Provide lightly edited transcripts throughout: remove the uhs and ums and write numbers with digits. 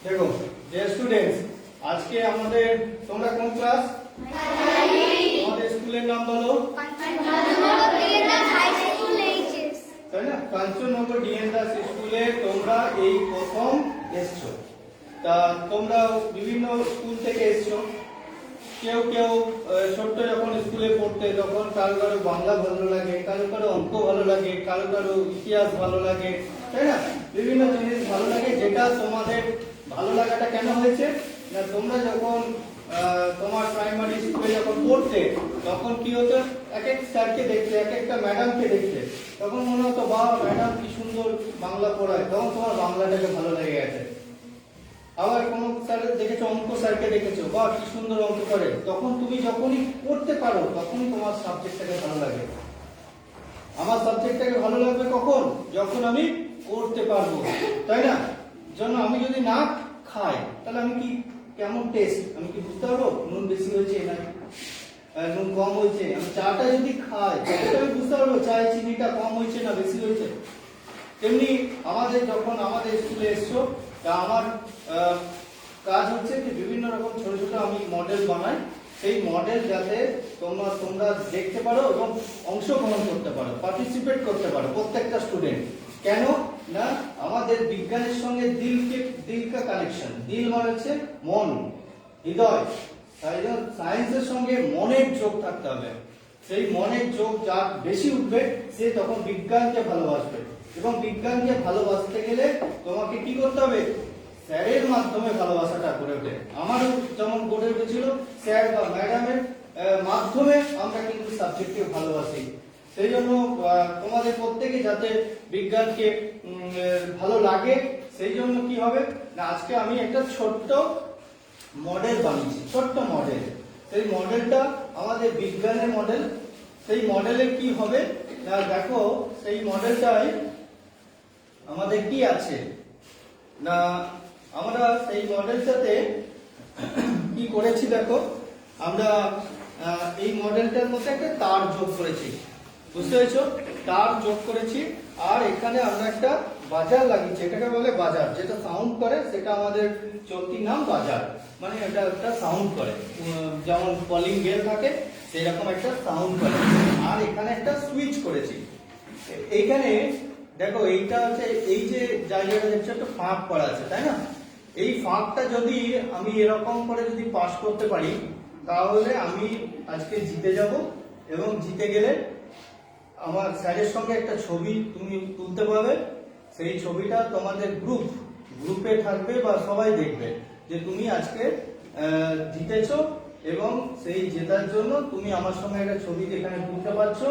দেখো dear students, আজকে আমাদের তোমরা কোন ক্লাস? আমাদের স্কুলের নাম বলো। তাই না? কাঞ্চননগর ডিএন দাস স্কুলে তোমরা এই প্রথম এসছো। তা তোমরা বিভিন্ন স্কুল থেকে এসছো। কেউ কেউ ছোট্ট যখন স্কুলে পড়তে তখন কারো কারো বাংলা ভালো লাগে, কারো কারো অঙ্ক ভালো লাগে, কারো কারো ইতিহাস ভালো লাগে, তাই না? বিভিন্ন জিনিস ভালো লাগে। যেটা তোমাদের ভালো লাগাটা কেন হয়েছে না, তোমরা যখন তোমার প্রাইমারি স্কুলে যখন পড়তে তখন কি হতো, এক এক স্যারকে দেখতে, এক একটা ম্যাডামকে দেখতে, তখন মনে হতো বাহ ম্যাডাম কি সুন্দর বাংলা পড়ায়, তখন তোমার বাংলাটাকে ভালো লেগে গেছে। আবার কোনো স্যার দেখেছো, অঙ্ক স্যারকে দেখেছো, বাহ কি সুন্দর অঙ্ক করে, তখন তুমি যখনই পড়তে পারো তখনই তোমার সাবজেক্টটাকে ভালো লাগে। আমার সাবজেক্টটাকে ভালো লাগবে কখন? যখন আমি করতে পারবো, তাই না? জন্য আমি যদি না খাই তাহলে আমি কি কেমন টেস্ট আমি কি বুঝতে পারবো? নুন বেশি হয়েছে না নুন কম হয়েছে। আমি চাটা যদি খাই তাহলে আমি বুঝতে পারবো চায়ে চিনিটা কম হয়েছে না বেশি হয়েছে। তেমনি আমাদের যখন আমাদের স্কুলে এসছো, তা আমার কাজ হচ্ছে যে বিভিন্ন রকম ছোট ছোট আমি মডেল বানাই। সেই মডেল যাতে তোমরা দেখতে পারো এবং অংশগ্রহণ করতে পারো, পার্টিসিপেট করতে পারো প্রত্যেকটা স্টুডেন্ট। কেন না, আমাদের বিজ্ঞানের সঙ্গে দিল কা কানেকশন। দিল মানে হচ্ছে মন, হৃদয়। সায়েন্সের সঙ্গে মনের যোগ থাকতে হবে। সেই মনের যোগ যার বেশি উঠবে সে তখন বিজ্ঞানকে ভালোবাসবে, এবং বিজ্ঞানকে ভালোবাসতে গেলে তোমাকে কি করতে হবে? স্যারের মাধ্যমে ভালোবাসাটা গড়ে ওঠে। আমারও যেমন গড়ে উঠেছিল স্যার বা ম্যাডামের মাধ্যমে আমরা কিন্তু সাবজেক্টকে ভালোবাসি। সেই জন্য তোমাদের প্রত্যেকে যাতে বিজ্ঞানকে ভালো লাগে, সেই জন্য কি হবে না, আজকে আমি একটা ছোট্ট মডেল বানিয়েছি, ছোট্ট মডেল। সেই মডেলটা আমাদের বিজ্ঞানের মডেল। সেই মডেলে কি হবে না, দেখো সেই মডেলটাই আমাদের কি আছে না, আমরা সেই মডেলটাতে কি করেছি দেখো, আমরা এই মডেলটার মধ্যে একটা তার যোগ করেছি, বুঝতে পেরেছো? তার যোগ করেছি, আর এখানে আমরা একটা বাজার লাগিয়েছি। এটাকে বলে বাজার, যেটা সাউন্ড করে, সেটা আমাদের চলতি নাম বাজার। মানে এটা একটা সাউন্ড করে, যেমন কলিং বেল থাকে সেরকম একটা সাউন্ড করে। আর এখানে একটা সুইচ করেছি। এইখানে দেখো, এইটা হচ্ছে এই যে জায়গাটা দেখছো একটা ফাঁক করা আছে, তাই না? এই ফাঁকটা যদি আমি এরকম করে যদি পাস করতে পারি তাহলে আমি আজকে জিতে যাব, এবং জিতে গেলে আমার স্যারের সঙ্গে একটা ছবি তুমি তুলতে পারবে। সেই ছবিটা তোমাদের গ্রুপে থাকবে বা সবাই দেখবে যে তুমি আজকে জিতেছো, এবং সেই জেতার জন্য তুমি আমার সঙ্গে একটা ছবি যেখানে তুলতে পারছো,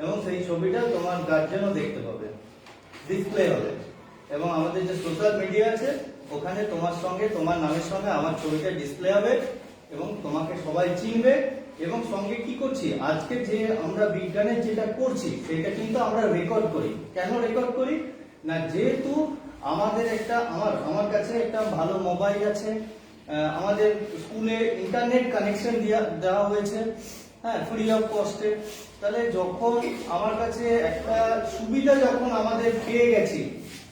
এবং সেই ছবিটা তোমার গার্জেনও দেখতে পাবে, ডিসপ্লে হবে। এবং আমাদের যে সোশ্যাল মিডিয়া আছে ওখানে তোমার সঙ্গে, তোমার নামের সঙ্গে আমার ছবিটা ডিসপ্লে হবে, এবং তোমাকে সবাই চিনবে। এবং সঙ্গে কি করছি, আজকে যে আমরা বিজ্ঞানের যেটা করছি সেটা কিন্তু আমরা রেকর্ড করি। কেন রেকর্ড করি না, যেহেতু আমাদের একটা আমার কাছে একটা ভালো মোবাইল আছে, আমাদের স্কুলে ইন্টারনেট কানেকশন দেওয়া হয়েছে, হ্যাঁ, ফ্রি অফ কস্টে। তাহলে যখন আমার কাছে একটা সুবিধা যখন আমাদের পেয়ে গেছি,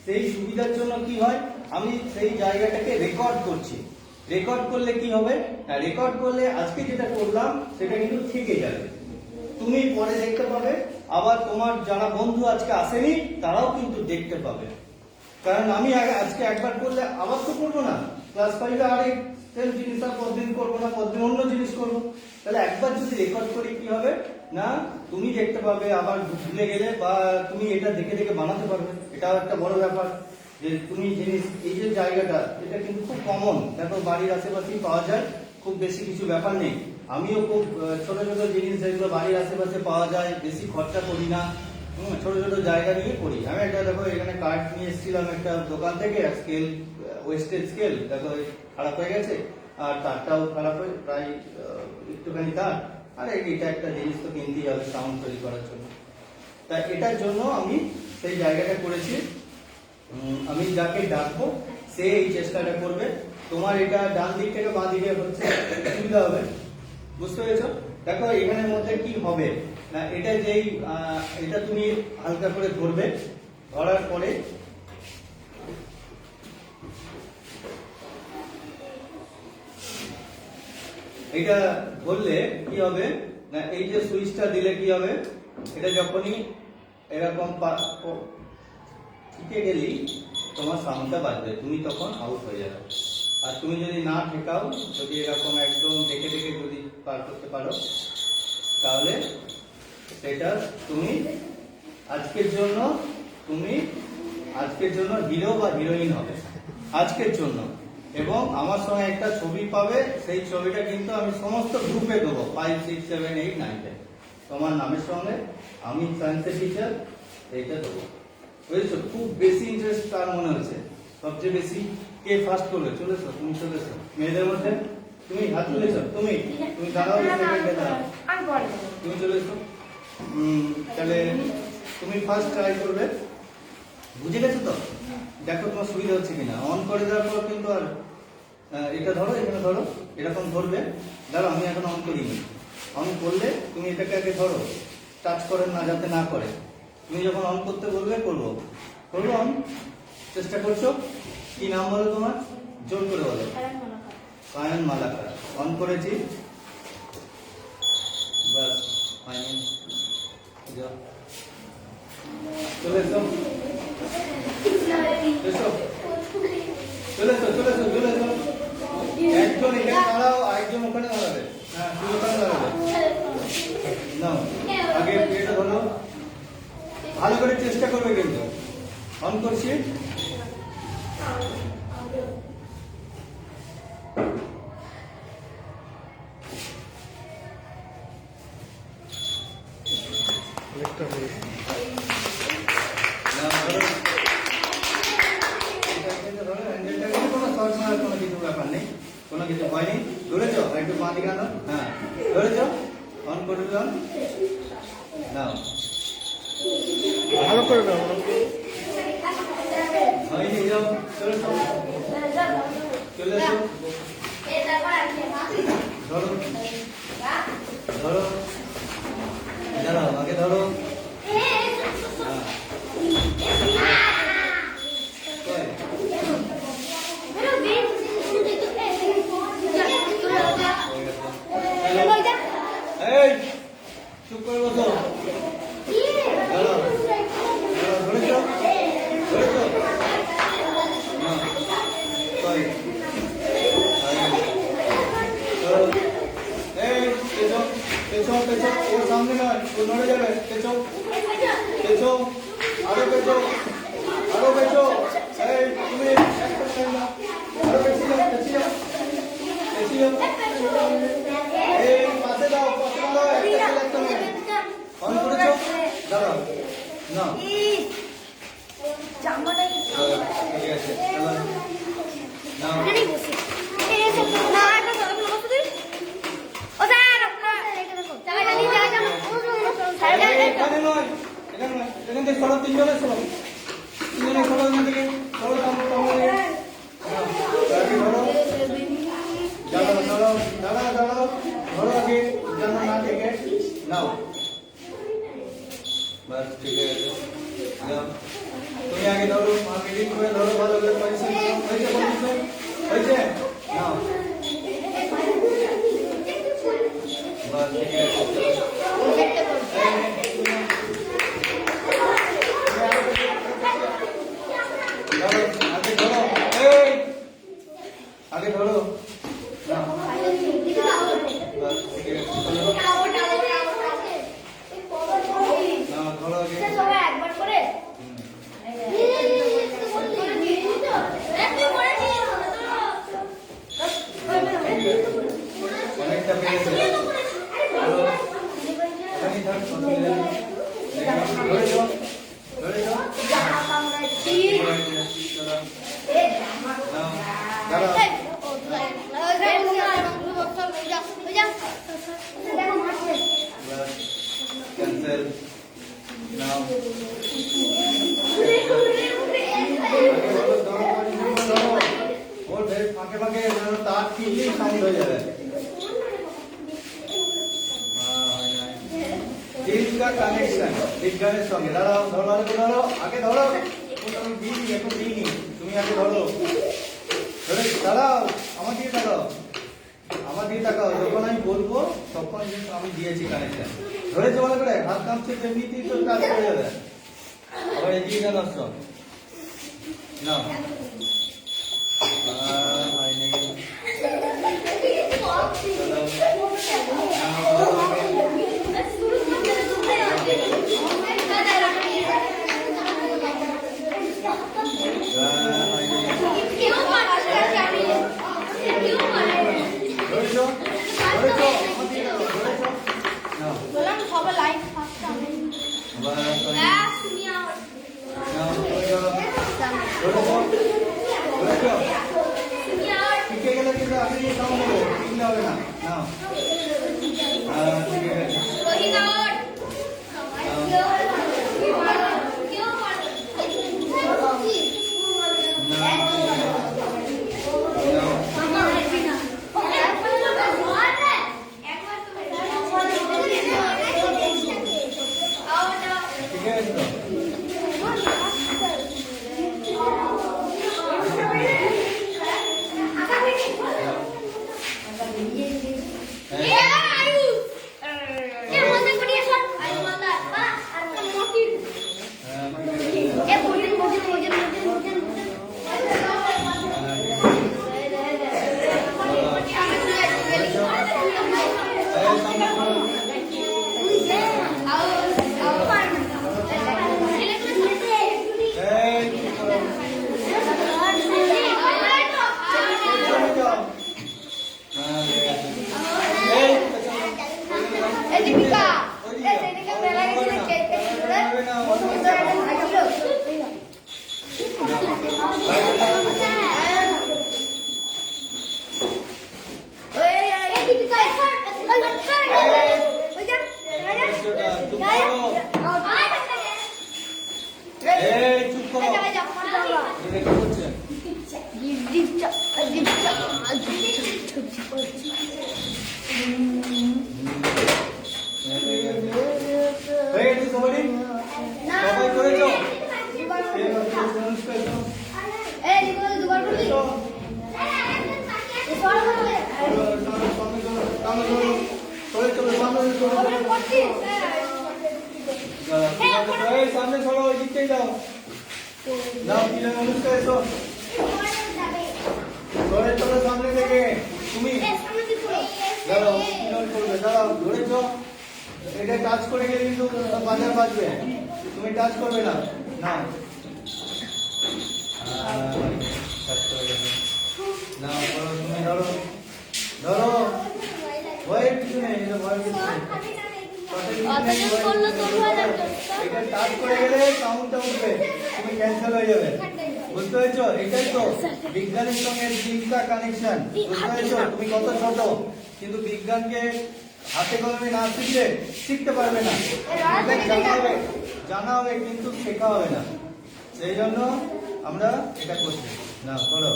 সেই সুবিধার জন্য কি হয়, আমি সেই জায়গাটাকে রেকর্ড করছি। রেকর্ড করলে কি হবে না, রেকর্ড করলে আজকে যেটা করলাম সেটা কিন্তু থেকে যাবে, তুমি পরে দেখতে পাবে। আবার তোমার যারা বন্ধু আজকে আসেনি তারাও কিন্তু দেখতে পাবে। কারণ আমি আজকে একবার করলে আবার তো করবো না, ক্লাস 5-এ আর সেম জিনিস আর পরদিন করবো না, পরদিন অন্য জিনিস করবো। তাহলে একবার যদি রেকর্ড করি কি হবে না, তুমি দেখতে পাবে, আবার ভুলে গেলে বা তুমি এটা দেখে দেখে বানাতে পারবে। এটাও একটা বড় ব্যাপার যে তুমি জিনিস, এই যে জায়গাটা এটা কিন্তু খুব কমন, দেখো বাড়ির আশেপাশেই পাওয়া যায়, খুব বেশি কিছু ব্যাপার নেই। আমিও খুব ছোট ছোট জিনিস যেগুলো বাড়ির আশেপাশে পাওয়া যায়, বেশি খরচা করি না, ছোট ছোট জায়গা নিয়ে করি। আমি একটা দেখো এখানে কাঠ নিয়ে এসেছিলাম একটা দোকান থেকে, স্কেল, ওয়েস্টেজ স্কেল, দেখো খারাপ হয়ে গেছে, আর তারটাও খারাপ হয়ে প্রায় একটুখানি তার। আর এটা একটা জিনিস তো কিনতেই হবে সাউন্ড তৈরি করার জন্য। তাই এটার জন্য আমি সেই জায়গাটা করেছি। আমি যাকে ডাকবো সে এই চেষ্টাটা করবে। তোমার এটা ডান দিক থেকে বাঁ দিকে হচ্ছে সুবিধা হবে, বুঝতে পেরেছো? দেখো এখানের মধ্যে কি হবে না, এটা যেই এটা তুমি হালকা করে ধরবে, ধরার পরে এটা ধরলে কি হবে না, এই যে সুইচটা দিলে কি হবে, এটা যখনই এরকম টিকে গেলি তোমার সাউন্ডটা বাজবে, তুমি তখন আউট হয়ে যাবে। আর তুমি যদি না ঠেকাও, যদি এরকম একদম দেখে দেখে যদি পার করতে পারো, তাহলে সেটা তুমি আজকের জন্য হিরো বা হিরোইন হবে আজকের জন্য। এবং আমার সঙ্গে একটা ছবি পাবে, সেই ছবিটা কিন্তু আমি সমস্ত গ্রুপে দেবো, 5, 6, 7, 8, 9, 10 তোমার নামের সঙ্গে, আমি সায়েন্সের টিচার, এইটা দেবো। বুঝেছো? খুব বেশি ইন্টারেস্ট কার মনে হচ্ছে? সবচেয়ে বেশি কে ফার্স্ট করবে? চলেছো, তুমি চলেছো মেয়েদের মধ্যে, তুমি হাত তুলেছো, তুমি দাঁড়াও, সেকেন্ডে দাঁড়াও, তুমি চলেছো। তাহলে তুমি ফার্স্ট ট্রাই করবে, বুঝে গেছো তো? দেখো তোমার সুবিধা হচ্ছে কিনা। অন করে দেওয়ার পর কিন্তু আর এটা ধরো, এখানে ধরো, এরকম ধরবে। ধরো আমি এখন অন করিনি, অন করলে তুমি এটাকে আগে ধরো, টাচ করেন না যাতে না করে। তুমি যখন অন করতে বলবে করবো অন, চেষ্টা করছো। কি নাম বলো তোমার? জোর করে বলো। সায়ন মালাকার। অন করেছি, বাস ফাইনাল। চলে এসো, একজন এখানে দাঁড়াও, আরেকজন ওখানে দাঁড়াবে। হ্যাঁ, তুমি ওখানে দাঁড়াবে। নাও, আগে এটা ধরো, ভালো করে চেষ্টা করবে কিন্তু। অন করছি, কোনো কিছু ব্যাপার নেই, কোনো কিছু হয়নি। ধরেছ একটু পা দিকে আনো, হ্যাঁ ধরেছ, অন করে দাও, নাও ভালো করে দাও, হয়নি, যাও চলে এসো, চলে এসো, ধরো ধরো, দাঁড়াও, আগে ধরো, এই চুপ করে বসো, দাঁড়াও, ধরেছ ধরেছ, পেছো পেছো, ও সামনে নয়, ও নড়ে যাবে, পেছো পেছো, আরো পেছো, আরো পেছো, এই তুমি একটা টাইম না, আরো পেছি যাও, পেছি যাও, পেছি যাও, এই পাশে দাও, পাশে দাও, একটা একটা মিনিট। অন করেছো, দাঁড়াও, না জামাটা ঠিক আছে, চলো নাও, এখানে বসে এই সব না একটা সব বসে তুই, ও স্যার আপনার এটা দেখো, চলে জানি যা যা, স্যার এখানে নয়, এখানে থেকে সরো, তিনজনে সরো, তিনজনে সরো, এখান থেকে সরো, তাহলে ধরো, দাঁড়াও দাঁড়াও দাঁড়াও, ধরো আগে, যেন না থেকে নাও, বাস ঠিক আছে, যাও তুমি আগে ধরো, আগে ঠিক করে ধরো, ভালো করে পজিশন হয়েছে, পজিশন হয়েছে, নাও বাস ঠিক আছে, আগে ধরো, এই আগে ধরো, নাও বাস ঠিক আছে, নাও ধরো আগে, একবার করে অনেকটা পেরেছে, ধরে যাও, ধরে যাও, ক্যান্সেল, নাও ফাঁকে ফাঁকে তার কিনলেই সাউন্ড হয়ে যাবে, দিলকা কানেকশন বিজ্ঞানের সঙ্গে। দাঁড়াও, ধরো ধরো, আগে ধরো, আমি দিইনি, এখন দিইনি, তুমি আগে ধরো, ধরে দাঁড়াও, আমার দিকে দাঁড়াও, আমার দিকে তাকাও, যখন আমি বলবো তখন কিন্তু আমি দিয়েছি কানেকশন। ধরেছো ভালো করে, হাত কাঁপছে এমনিতেই তো কাজ করে যাবে। আবার এদিকে কেন আসছো না? সামনে চলো, ওই দিকটাই যাও। চলো সামনে থেকে তুমি ধরেছো, এটা টাচ করে গেলে কিন্তু বাজার বাজবে, তুমি টাচ করবে না। না না তুমি ধরো ধরো, ভয়ের কিছু নেই, ভয়ের কিছু নেই। এটা টাচ করে গেলে সাউন্ডটা উঠবে, তুমি ক্যান্সেল হয়ে যাবে। বুঝতে পেরেছো? এটাই তো বিজ্ঞানের সঙ্গে চিন্তা কানেকশন। বুঝতে পেরেছো? তুমি কত ছোট, কিন্তু বিজ্ঞানকে হাতে কলমে না শিখলে শিখতে পারবে না। জানা হবে কিন্তু শেখা হবে না। সেই জন্য আমরা এটা করছি না। করো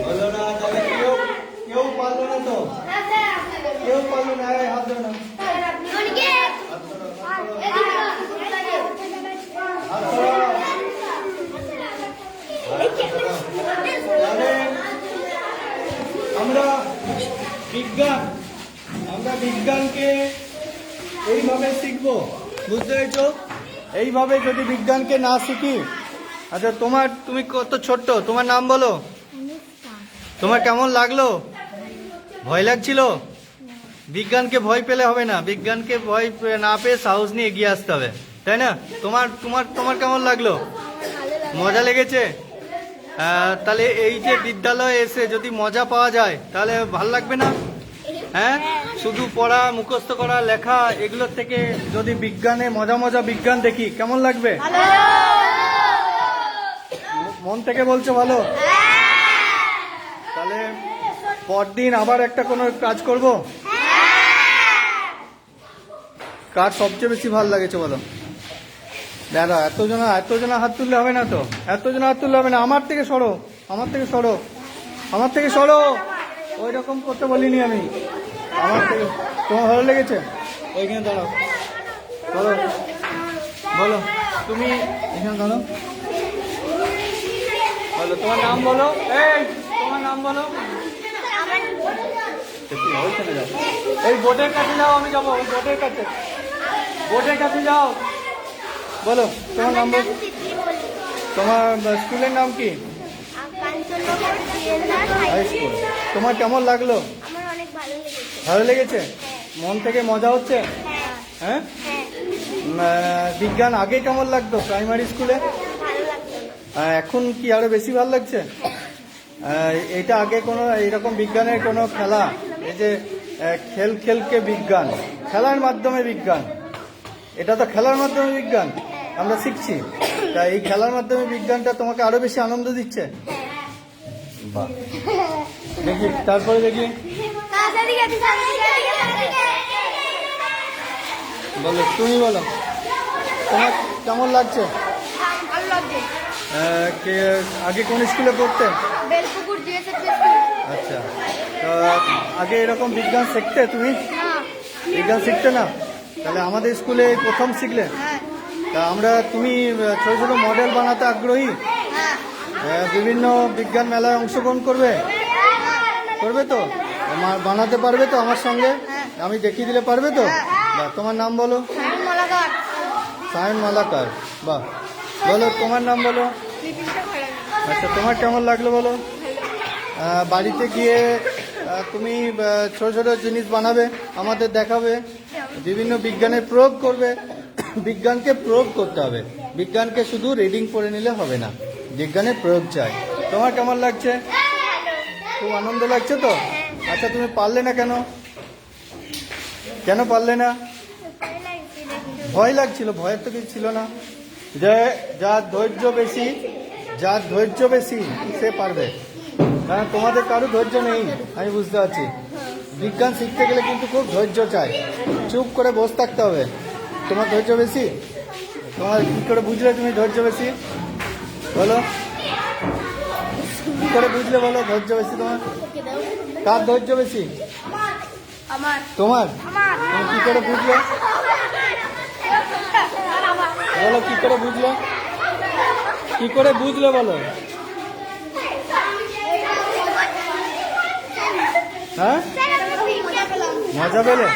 বলো না, তাহলে কেউ পারলো না তো, কেউ পারলো না, হাত ধরো না, আমরা বিজ্ঞানকে এইভাবে শিখবো। বুঝতে পেরেছো? এইভাবে যদি বিজ্ঞানকে না শিখি, আচ্ছা তুমি কত ছোট্ট, তোমার নাম বলো। তোমার কেমন লাগলো? ভয় লাগছিল? বিজ্ঞানকে ভয় পেলে হবে না, বিজ্ঞানকে ভয় না পেয়ে সাহস নিয়ে এগিয়ে আসতে হবে, তাই না? তোমার তোমার তোমার কেমন লাগলো? মজা লেগেছে? তাহলে এই যে বিদ্যালয়ে এসে যদি মজা পাওয়া যায় তাহলে ভাল লাগবে না? হ্যাঁ, শুধু পড়া, মুখস্থ করা, লেখা এগুলোর থেকে যদি বিজ্ঞানে মজা মজা বিজ্ঞান দেখি কেমন লাগবে? মন থেকে বলছো ভালো? তাহলে পরদিন আবার একটা কোনো কাজ করব। কার সবচেয়ে বেশি ভালো লাগেছে বলো? দাদা এতজনা হাত তুললে হবে না তো, এতজনা হাত তুললে হবে না। আমার থেকে সরো, আমার থেকে সরো, আমার থেকে সরো। ওই রকম করতে বলিনি আমি। আমার থেকে তোমার ভালো লেগেছে? ওইখানে দাঁড়াও, বলো বলো তুমি এখানে দাঁড়াও। ভালো। তোমার নাম বলো। এই তোমার নাম বলো। ওইখানে যাও, এই বোর্ডের কাছে যাও, আমি যাবো ওই বোর্ডের কাছে। বোর্ডের কাছে যাও, বলো তোমার নাম বলো। তোমার স্কুলের নাম কি? High school. তোমার কেমন লাগলো? আমার অনেক ভালো লেগেছে। ভালো লেগেছে? মন থেকে মজা হচ্ছে? হ্যাঁ। বিজ্ঞান আগে কেমন লাগতো প্রাইমারি স্কুলে? ভালো লাগতো না। এখন কি আরো বেশি ভালো লাগছে? এটা আগে কোনো এরকম বিজ্ঞানের কোনো খেলা, এই যে খেলকে বিজ্ঞান, খেলার মাধ্যমে বিজ্ঞান, এটা তো খেলার মাধ্যমে বিজ্ঞান আমরা শিখছি। তা এই খেলার মাধ্যমে বিজ্ঞানটা তোমাকে আরো বেশি আনন্দ দিচ্ছে? বাহ, দেখি তারপরে দেখি, বলো তুমি বলো তোমার কেমন লাগছে? ভালো লাগছে। আগে কোন স্কুলে পড়তে? Belpukur GSS school. আচ্ছা, তো আগে এরকম বিজ্ঞান শিখতে তুমি? বিজ্ঞান শিখতে না? তাহলে আমাদের স্কুলে প্রথম শিখলে? হ্যাঁ। তা তুমি ছোট ছোট মডেল বানাতে আগ্রহী? বিভিন্ন বিজ্ঞান মেলায় অংশগ্রহণ করবে? করবে তো? বানাতে পারবে তো আমার সঙ্গে? আমি দেখিয়ে দিলে পারবে তো? বাহ, তোমার নাম বলো। সায়ন মালাকার। বাহ, বলো তোমার নাম বলো। আচ্ছা, তোমার কেমন লাগলো বলো? বাড়িতে গিয়ে তুমি ছোট ছোট জিনিস বানাবে, আমাদের দেখাবে, বিভিন্ন বিজ্ঞানের প্রয়োগ করবে। বিজ্ঞানকে প্রয়োগ করতে হবে, বিজ্ঞানকে শুধু রিডিং পড়ে নিলে হবে না, বিজ্ঞানের প্রয়োগ চাই। তোমার কেমন লাগছে? খুব আনন্দ লাগছে তো? আচ্ছা, তুমি পারলে না কেন? কেন পারলে না? ভয় লাগছিল? ভয়ের তো কিছু ছিল না। যে যার ধৈর্য বেশি সে পারবে। কারণ তোমাদের কারো ধৈর্য নেই, আমি বুঝতে পারছি। বিজ্ঞান শিখতে গেলে কিন্তু খুব ধৈর্য চাই, চুপ করে বসে থাকতে হবে। তোমার ধৈর্য বেশি? তোমার কি করে বুঝলে তুমি ধৈর্য বেশি? বলো, কি করে বুঝলে বলো ধৈর্য বেশি তোমার? কার ধৈর্য বেশি? তোমার? তুমি কি করে বুঝলে? বলো, কি করে বুঝলে? কি করে বুঝলে বলো? হ্যাঁ, মজা পেলে?